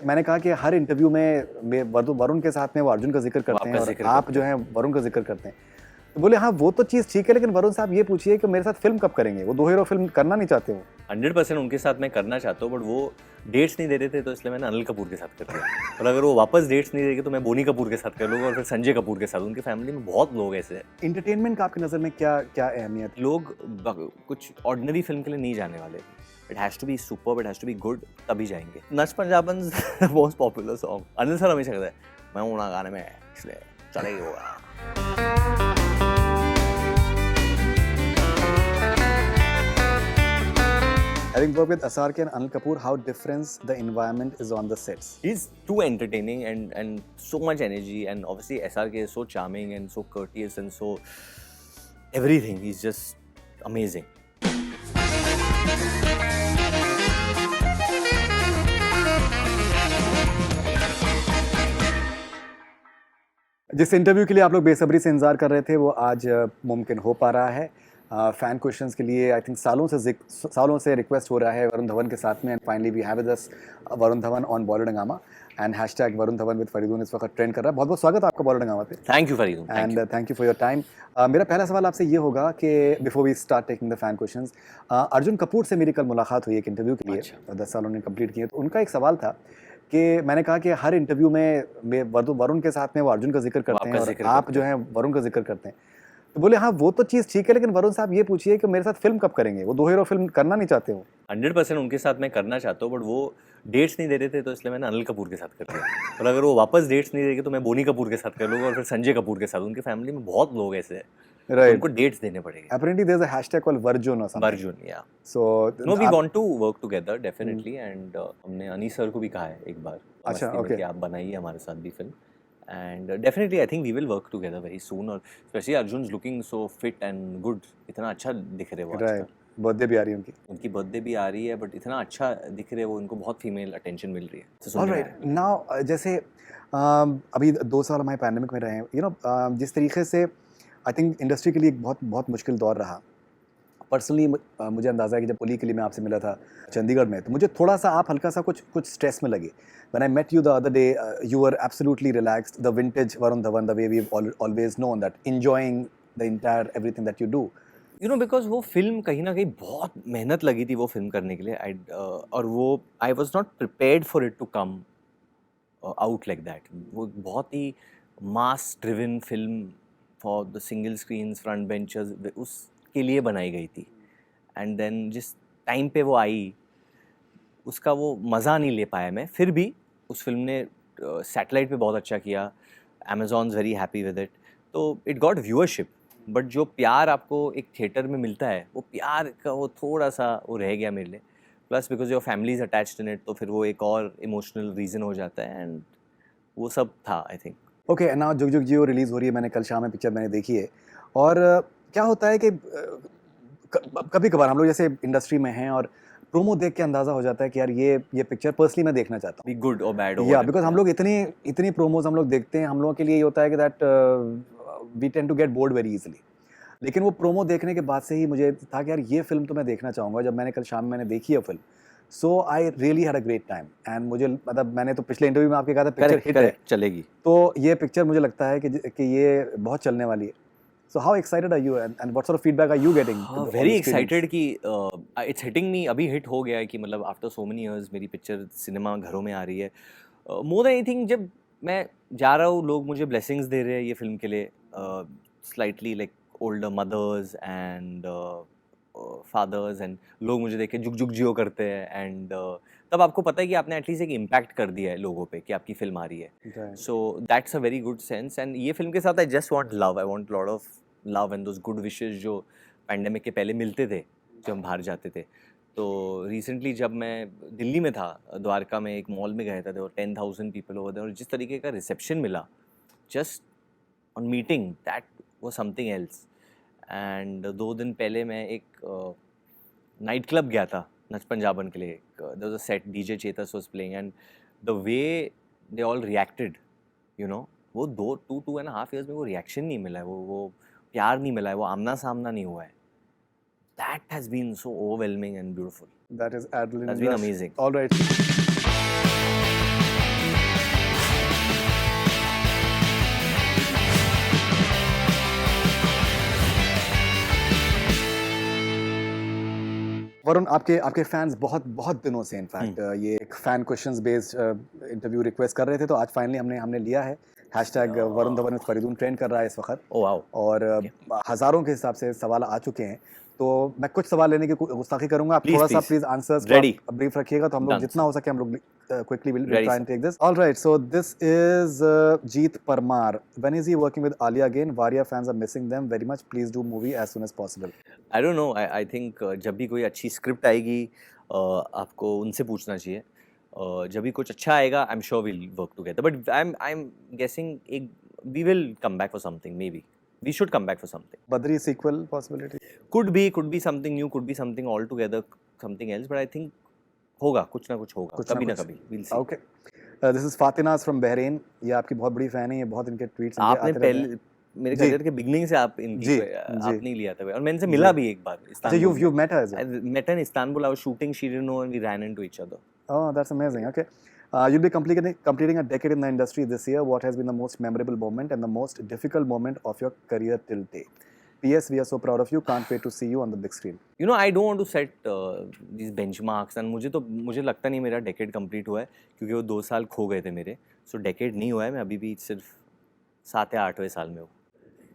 मैंने कहा कि हर इंटरव्यू में वरुण के साथ में वो अर्जुन का जिक्र करते हैं और आप जो है वरुण का जिक्र करते हैं। तो बोले हाँ वो तो चीज़ ठीक है, लेकिन वरुण साहब ये पूछिए कि मेरे साथ फिल्म कब करेंगे? वो 2 हीरो फिल्म करना नहीं चाहते वो। 100% उनके साथ मैं करना चाहता हूँ, बट वो डेट्स नहीं दे रहे थे, तो इसलिए मैंने अनिल कपूर के साथ कर दिया। और अगर वो वापस डेट्स नहीं देंगे तो मैं बोनी कपूर के साथ कर लूँगा और फिर संजय कपूर के साथ। उनकी फैमिली में बहुत लोग ऐसे हैं। एंटरटेनमेंट का आपकी नज़र में क्या क्या अहमियत है? लोग कुछ ऑर्डिनरी फिल्म के लिए नहीं जाने वाले। It has to be superb, it has to be good, तभी जाएंगे। Nach Punjaban most popular song. Anil sir हमेशा कहता है मैं हूँ ना गाने में, इसलिए चलेगी होगा। Having worked with SRK and Anil Kapoor, how different the environment is on the sets? He's too entertaining and so much energy, and obviously SRK is so charming and so courteous and so everything. He's just amazing. जिस interview के लिए आप लोग बेसब्री से इंतजार कर रहे थे वो आज मुमकिन हो पा रहा है। फैन क्वेश्चंस के लिए आई थिंक सालों से रिक्वेस्ट हो रहा है वरुण धवन के साथ में, and finally we have with us Varun Dhawan on Bollywood Hungama and hashtag Varun Dhawan with Faridoon इस वक्त ट्रेंड कर रहा है। बहुत बहुत स्वागत है आपका बॉलीवुड हंगामा पे। Thank you Faridoon and thank you for your time. मेरा पहला सवाल आपसे ये होगा कि before we start taking the fan questions, Arjun Kapoor से मेरी कल मुलाकात हुई एक इंटरव्यू के लिए। 10 साल उन्होंने कंप्लीट किए, तो उनका एक सवाल था कि मैंने कहा कि हर इंटरव्यू में वरुण के साथ में वो अर्जुन का जिक्र करते हैं और आप जो है वरुण का जिक्र करते हैं। तो बोले हाँ वो तो चीज़ ठीक है, लेकिन वरुण साहब ये पूछिए कि मेरे साथ फिल्म कब करेंगे? वो 2 हीरो फिल्म करना नहीं चाहते वो। 100% उनके साथ मैं करना चाहता हूँ, बट वो डेट्स नहीं दे रहे थे, तो इसलिए मैंने अनिल कपूर के साथ कर दिया। और अगर वो वापस डेट्स नहीं देंगे तो मैं बोनी कपूर के साथ कर लूँगा और फिर संजय कपूर के साथ। उनकी फैमिली में बहुत लोग ऐसे हैं, राइट। उनको डेट्स देने पड़ेंगे। Apparently there's a hashtag called Varjun or something. Varjun, yeah. So No, we want to work together definitely, and हमने अनी सर को भी कहा है एक बार अच्छा, मस्ती में okay. कि आप बनाइए हमारे साथ भी film, and definitely I think we will work together very soon, और especially Arjun's looking so fit and good, इतना अच्छा दिख रहे वो राइट, बर्थडे भी आ रही है उनकी बर्थडे भी आ रही है, बट इतना अच्छा दिख रहे वो, उनको बहुत फीमेल अटेंशन मिल रही है। ऑलराइट, नाउ जैसे अभी 2 साल हमारे पैंडेमिक में रहे हैं, यू नो जिस तरीके से आई थिंक इंडस्ट्री के लिए एक बहुत मुश्किल दौर रहा। पर्सनली मुझे अंदाज़ा है कि जब पुली के लिए मैं आपसे मिला था चंडीगढ़ में, तो मुझे थोड़ा सा आप हल्का सा कुछ स्ट्रेस में लगे। When I met you the other day, you were absolutely relaxed, the vintage Varun Dhawan, the way we've always known, that enjoying the entire everything that you do. You know, because वो film कहीं ना कहीं बहुत मेहनत लगी थी वो film करने के लिए, और वो I was not prepared for it to come out like that. वो बहुत ही mass driven film for the single screens, front benches, उसके लिए बनाई गई थी। एंड देन जिस टाइम पे वो आई उसका वो मज़ा नहीं ले पाया मैं। फिर भी उस फिल्म ने सैटेलाइट पे बहुत अच्छा किया, Amazon's very happy with it, तो इट गॉट व्यूअरशिप। बट जो प्यार आपको एक थिएटर में मिलता है, वो प्यार का वो थोड़ा सा वो रह गया मेरे लिए। Plus because your family is attached in it, तो फिर वो एक और इमोशनल रीज़न हो जाता है, एंड वो सब था आई थिंक। ओके, नाउ जुग जुग जियो रिलीज़ हो रही है, मैंने कल शाम में पिक्चर मैंने देखी है। और क्या होता है कि कभी कभार हम लोग जैसे इंडस्ट्री में हैं और प्रोमो देख के अंदाज़ा हो जाता है कि यार ये पिक्चर पर्सनली मैं देखना चाहता हूँ, गुड और बैड, या बिकॉज हम लोग इतनी प्रोमोज हम लोग देखते हैं, हम लोगों के लिए ये होता है कि that we tend to get bored very easily. लेकिन वो प्रोमो देखने के बाद से ही मुझे था कि यार ये फिल्म तो मैं देखना चाहूँगा। जब मैंने कल शाम में मैंने देखी है film, so I really had a great time. And मुझे मतलब मैंने तो पिछले इंटरव्यू में आपके कहा था पिक्चर हिट है, चलेगी, तो ये पिक्चर मुझे लगता है कि ये बहुत चलने वाली है। So how excited are you, and what sort of feedback are you getting? Very excited कि it's hitting me, अभी हिट हो गया है कि मतलब आफ्टर सो मेनी इयर्स मेरी पिक्चर सिनेमा घरों में आ रही है। मोर देन एनीथिंग, जब मैं जा रहा हूँ लोग मुझे ब्लेसिंग्स दे रहे हैं ये फिल्म के लिए, slightly like older mothers and fathers, एंड लोग मुझे देख के जुग जुग जियो करते हैं, एंड तब आपको पता है कि आपने एटलीस्ट एक इम्पैक्ट कर दिया है लोगों पे कि आपकी फिल्म आ रही है। So that's a very good sense. And ये फिल्म के साथ I just want love, I want lot of love and those good wishes जो पैंडेमिक के पहले मिलते थे जब हम बाहर जाते थे। तो रिसेंटली जब मैं दिल्ली में था, द्वारका में एक मॉल में गए थे, और 10,000 पीपल ओवर देयर, और जिस तरीके का रिसेप्शन मिला just on meeting, that was something else. And 2 दिन पहले मैं एक नाइट क्लब गया था नच पंजाबन के लिए, there was a set, DJ Chetas was playing, and the way they all reacted, you know, वो 2.5 years में वो रिएक्शन नहीं मिला है, वो प्यार नहीं मिला है, वो आमना सामना नहीं हुआ है। That has been so overwhelming and beautiful. That is adrenaline. That's been amazing. All right. Varun, आपके आपके फैंस बहुत बहुत दिनों से इनफैक्ट ये एक fan questions based interview request कर रहे थे, तो आज फाइनली हमने हमने लिया है। Hashtag Varun Dhawan with Faridoon trend कर रहा है इस वक्त, ओ वाओ, और हज़ारों के हिसाब से सवाल आ चुके हैं। तो मैं कुछ सवाल लेने की गुस्ताखी करूंगा, आप प्लीज थोड़ा सा प्लीज, प्लीज आंसर्स को रेडी, आप ब्रीफ रखिएगा, तो हम लोग डन जितना हो सके हम लोग quickly we'll ready try and take this. All right, so this is Jeet Parmar. When is he working with Alia again? Varia fans are missing them very much. Please do movie as soon as possible. I don't know, I think जब भी कोई अच्छी script आएगी आपको उनसे पूछना चाहिए। जब भी कुछ अच्छा आएगा I am sure will work together, but I am guessing एक we will come back for something, maybe we should come back for something. Badri sequel possibility. could be something new, could be something altogether something else, but I think होगा, कुछ ना कुछ होगा, कुछ ना कभी ना कुछ। कभी, we'll see। Okay. This is Fatinaz from Bahrain. ये आपकी बहुत बड़ी फैन है, ये बहुत इनके ट्वीट्स आपने आते रहते हैं। पहले मेरे जी। करियर के बिगनिंग से आप इनकी जी, आपने ही लिया था, और मैं इनसे मिला भी एक बार अच्छा, Istanbul you've met her as में। well. I met her in Istanbul, I was shooting, she didn't know, and we ran into each other। Oh, that's amazing. Okay. You'll be completing a decade in the industry this year. What has been the most memorable moment and the most difficult moment of your career till date? P.S. We are so proud of you. Can't wait to see you on the big screen. You know, I don't want to set these benchmarks, and मुझे लगता नहीं मेरा decade complete हुआ है, क्योंकि वो 2 साल खो गए थे मेरे। सो डेकेड नहीं हुआ है, मैं अभी भी सिर्फ 7 या 8वें साल में हूँ।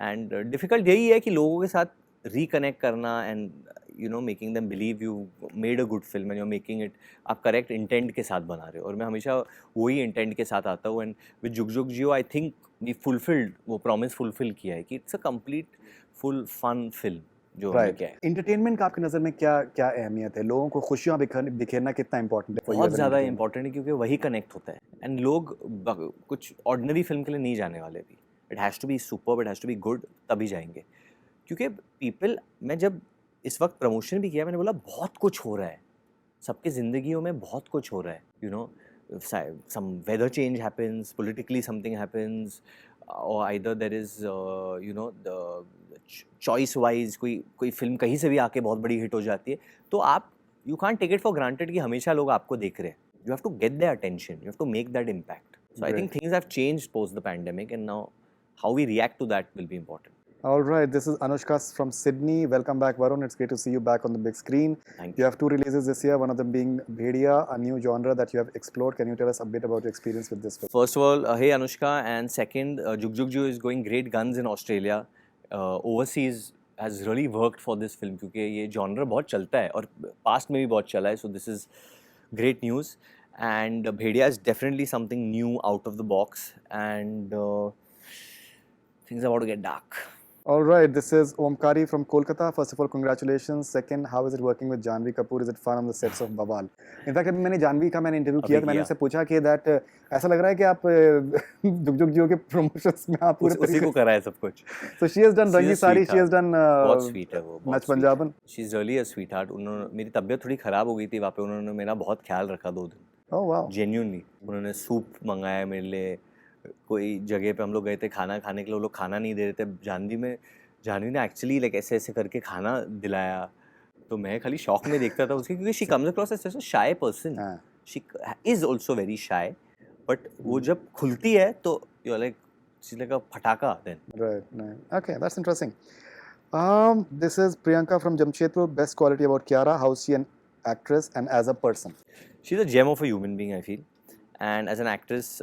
एंड डिफ़िकल्ट यही है कि लोगों के साथ रिकनेक्ट करना, and you know making them believe you made a good film and you are making it, आप करेक्ट इंटेंट के साथ बना रहे हो, और मैं हमेशा वही इंटेंट के साथ आता हूँ। And with Jug Jug Jeeyo I think we fulfilled वो प्रॉमिस फुलफिल किया है कि it's a complete full fun film जो हमने किया है। Entertainment का आपकी नज़र में क्या क्या अहमियत है? लोगों को खुशियाँ बिखेरना कितना इंपॉर्टेंट है? for you बहुत as an ज़्यादा entertainer? इंपॉर्टेंट है, क्योंकि वही कनेक्ट होता है, एंड लोग कुछ ऑर्डिनरी फिल्म के लिए नहीं जाने वाले भी। It has to be superb, it has to be good, तभी जाएंगे। क्योंकि पीपल, मैं जब इस वक्त प्रमोशन भी किया, मैंने बोला बहुत कुछ हो रहा है, सबकी ज़िंदगियों में बहुत कुछ हो रहा है। You know, some weather change happens, politically something happens, और either there is you know the choice wise कोई फिल्म कहीं से भी आके बहुत बड़ी हिट हो जाती है, तो आप you can't take it for granted कि हमेशा लोग आपको देख रहे हैं। You have to get their attention, you have to make that impact. So I think things have changed post the pandemic, and now how we react to that will be important। All right, this is Anushka from Sydney. Welcome back, Varun. It's great to see you back on the big screen. Thank You have 2 releases this year, one of them being Bhedia, a new genre that you have explored. Can you tell us a bit about your experience with this film? First of all, hey Anushka, and second, Jug Jug Ju is going great guns in Australia। Overseas has really worked for this film, क्योंकि ये genre बहुत चलता है और past में भी बहुत चला है, so this is great news। And Bhedia is definitely something new out of the box, and things are about to get dark। All right, this is Omkari from Kolkata. First of all, congratulations. Second, how is it working with Janhvi Kapoor? Is it fun on the sets of Bawal? In fact, अभी मैंने जानवी का interview किया, तो मैंने उससे पूछा कि that ऐसा लग रहा है कि आप जुग जुग जियो के प्रमोशंस में आप पूरे उसी को करा है सब कुछ। So she has done Rangi sari, she has done बहुत स्वीट है वो, Nach Punjaban. She is really a sweet heart. उन्होंने, मेरी तबीयत थोड़ी ख़राब हो गई थी वहाँ पे, उन्होंने मेरा बहुत ख्याल रखा 2 दिन। Oh wow. जेन्युइनली उन्होंने सूप मंगाया मेरे लिए। कोई जगह पे हम लोग गए थे खाना खाने के लिए, वो लोग खाना नहीं दे रहे थे। जानवी ने एक्चुअली लाइक ऐसे ऐसे करके खाना दिलाया, तो मैं खाली शॉक में देखता था उसके, क्योंकि she comes across as a shy person. She is also very shy, but वो जब खुलती है तो you are like she like a फटाका then. Right. Okay, that's interesting. This is Priyanka from Jamshedpur. Best quality about Kiara. How is she an actress and as a person? She is a gem of a human being I feel, and as an actress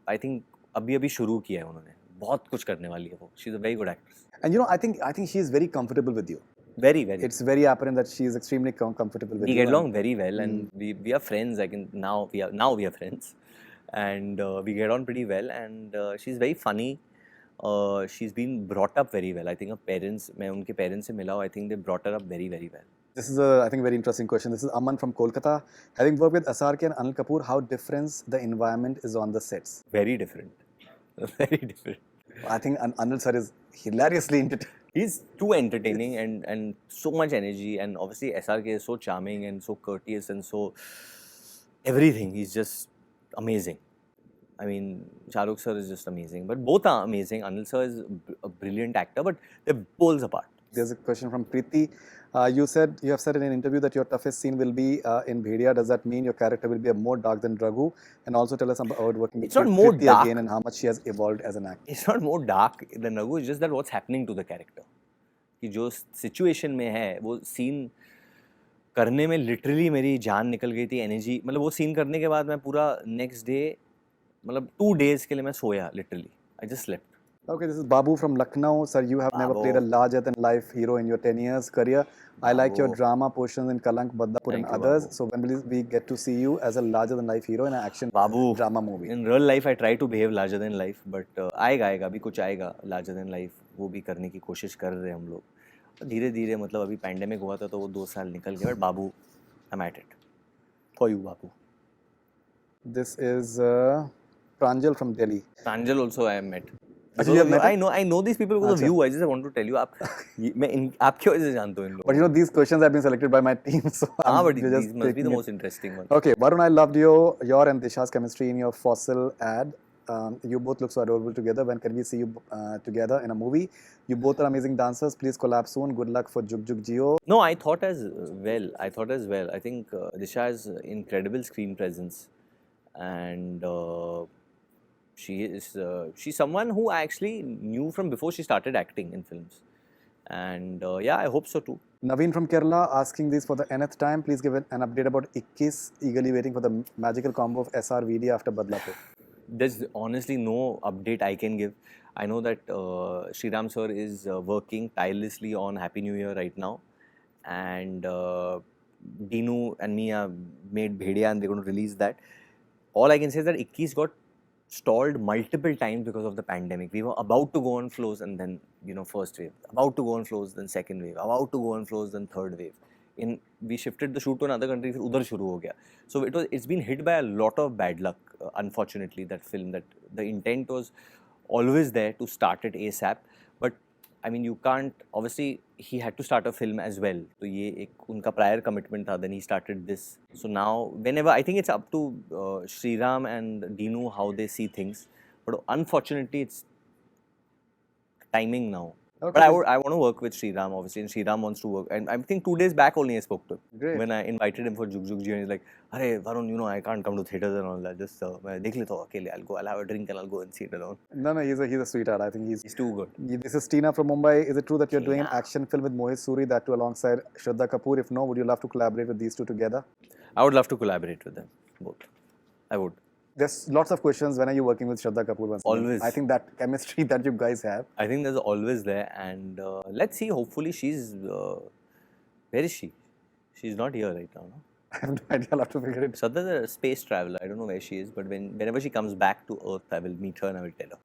I think अभी शुरू किया है उन्होंने, बहुत कुछ करने वाली है वो। She is a very good actress. And you know, I think she is very comfortable with you. Very It's very apparent that she is extremely comfortable with we you. get along very well, and we are friends. Now we are friends, and we get on pretty well, and she's very funny। she's been brought up very well। I think her parents, मैं उनके parents से मिला हूँ, I think they brought her up very very well। This is I think, very interesting question. This is Aman from Kolkata. Having worked with SRK and Anil Kapoor, how different the environment is on the sets? Very different, very different। I think Anil sir is hilariously entertaining. He's too entertaining, and so much energy, and obviously SRK is so charming and so courteous and so everything. He's just amazing। I mean, Shahrukh sir is just amazing, but both are amazing। Anil sir is a brilliant actor, but they're poles apart। There's a question from Preeti. You have said in an interview that your toughest scene will be in Bhedia. Does that mean your character will be more dark than Raghu? And also tell us about working with Preeti again and how much she has evolved as an actor. It's not more dark than Raghu. It's just that what's happening to the character, कि जो situation में है वो scene करने में literally मेरी जान निकल गई थी, एनर्जी, मतलब वो सीन करने के बाद मैं पूरा नेक्स्ट डे, मतलब 2 days के लिए मैं सोया literally, I just slept. Okay, this is Babu from Lucknow. Sir, you have never played a Babu. larger-than-life hero in your 10 years career. I like your Babu. drama portions in Kalank, Badapur, and Thank you, others. Babu. So when will we get to see you as a larger-than-life hero in an action बाबू, drama movie? In real life I try to behave larger than life, but आएगा अभी कुछ आएगा larger than life, वो भी करने की कोशिश कर रहे हैं हम लोग धीरे धीरे. मतलब अभी पैंडेमिक हुआ था तो वो 2 साल निकल गए, बट बाबू, I am at it for you बाबू. This is Pranjal from Delhi. Pranjal also I am mate. अच्छा, you have met him? I know these people because of अच्छा. you. I just want to tell you, मैं आपकी वजह से जानता हूँ इन But लोगों you know, these questions have been selected by my team, so को. हाँ, but you're these must be taking the it. most interesting ones. Okay, Varun, I loved your and Disha's chemistry in your Fossil ad. You both look so adorable together. When can we see you together in a movie? You both are amazing dancers. Please collab soon. Good luck for Juk Juk Jio. No, I thought as well. I think Disha has incredible screen presence, and she's someone who I actually knew from before she started acting in films, and yeah, I hope so too. Naveen from Kerala asking this for the nth time. Please give an update about Ikkis. Eagerly waiting for the magical combo of SRVD after Badlapur. There's honestly no update I can give. I know that Sriram sir is working tirelessly on Happy New Year right now, and Dinu and me made Bhedia and they're going to release that. All I can say is that Ikkis got stalled multiple times because of the pandemic. We were about to go on flows and then, first wave, about to go on flows, then second wave, about to go on flows, then third wave. We shifted the shoot to another country, फिर उधर शुरू हो गया. So it's been hit by a lot of bad luck, unfortunately, that film. That the intent was always there to start it ASAP, but I mean, you can't, obviously he had to start a film as well. तो ये एक उनका prior commitment था, then he started this. So now, whenever, I think it's up to Sriram and Dinu how they see things. But unfortunately, it's timing now. Okay. But I want to work with Sriram, obviously, and Sriram wants to work. And I think 2 days back only I spoke to him. Great. When I invited him for Juk Juk Ji, and he's like, "Arey Varun, I can't come to theaters and all that. Just मैं देख लेता हूँ अकेले. I'll have a drink and I'll go and see it alone." No, he's a sweetheart. I think He's too good. This is Tina from Mumbai. Is it true that you're doing an Tina. action film with Mohit Suri, that too alongside Shraddha Kapoor? If no, would you love to collaborate with these two together? I would love to collaborate with them both. I would. There's lots of questions. When are you working with Shraddha Kapoor? Once again? Always. I think that chemistry that you guys have. I think there's always there, and let's see. Hopefully, she's where is she? She's not here right now. No? I have no idea. I'll have to figure it. Shraddha's a space traveler. I don't know where she is, but whenever she comes back to Earth, I will meet her and I will tell her.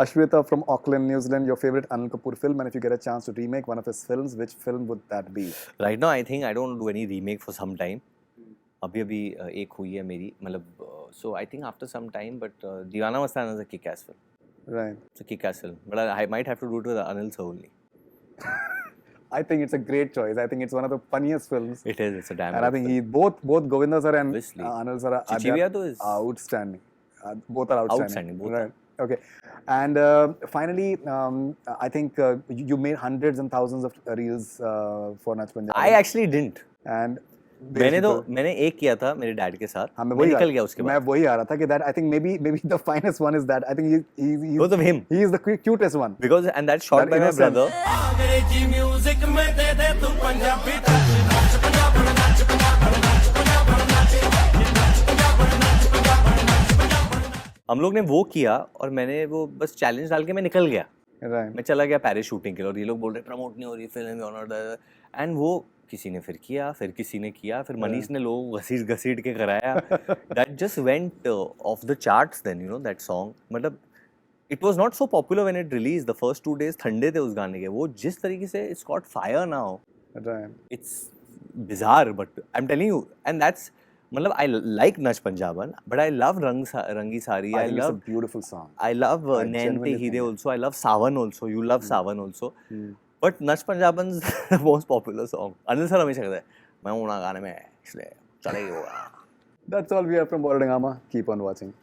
Ashweta from Auckland, New Zealand. Your favorite Anil Kapoor film, and if you get a chance to remake one of his films, which film would that be? Right now, I think I don't do any remake for some time. अभी एक हुई है मेरी, मतलब so I think after some time, but Deewana Mastana is a kick-ass film. Right. It's a kick-ass film, but I might have to do it with Anil sir only. I think it's a great choice. I think it's one of the funniest films. It is. It's a damn. And I think he both Govinda sir and Obviously. Anil sir are Chichivia tho is outstanding. Both are outstanding. Outstanding, both right. Okay. And finally, I think you made hundreds and thousands of reels for Nach Punjabi. I actually didn't. And मैंने एक किया था मेरे dad के साथ. हाँ, मैं निकल गया उसके बाद. मैं वही आ रहा था कि that I think maybe the finest one is that. I think he's Because of him. He is the cutest one. Because and that's shot by my innocent. brother. अंग्रेजी म्यूजिक में दे दे तू पंजाबी टच नाच पंजाब नाच पंजाब नाच पंजाब नाच. हम लोग ने वो किया और मैंने वो बस चैलेंज डाल के मैं निकल गया. Right. मैं चला गया पेरिस शूटिंग के लिए और ये लोग बोल रहे प्रमोट नहीं हो रही फिल्म एंड वो किसी ने फिर किया, फिर किसी ने किया, फिर मनीष ने लोगों को घसीट के कराया. That just went off the charts then, that song. मतलब it was not so popular when it release. The first 2 days ठंडे थे उस गाने के. वो जिस तरीके से it's got fire now, Right. It's bizarre, but I am telling you, and that's मतलब I like Nach Punjaban, but I love Rangi Sari. I think it's a beautiful song. I love I Nain Te genuinely Heere think also. I love Sawan also. You love Sawan also. But Nach Punjaban's the most popular song. Anil sir हमेशा कहता है मैं हूँ ना गाने में इसलिए चलेगी वो. That's all we have from Borodangama. Keep on watching.